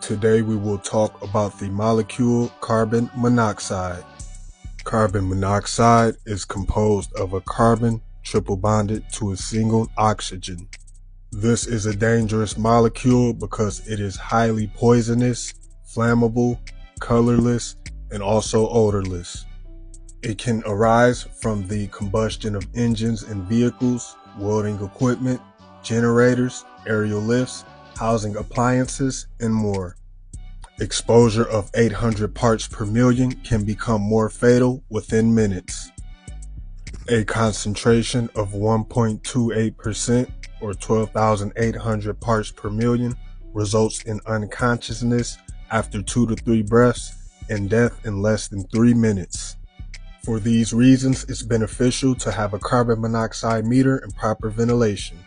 Today we will talk about the molecule carbon monoxide. Carbon monoxide is composed of a carbon triple bonded to a single oxygen. This is a dangerous molecule because it is highly poisonous, flammable, colorless, and also odorless. It can arise from the combustion of engines and vehicles, welding equipment, generators, aerial lifts, housing appliances, and more. Exposure of 800 parts per million can become more fatal within minutes. A concentration of 1.28% or 12,800 parts per million results in unconsciousness after 2 to 3 breaths and death in less than 3 minutes. For these reasons, it's beneficial to have a carbon monoxide meter and proper ventilation.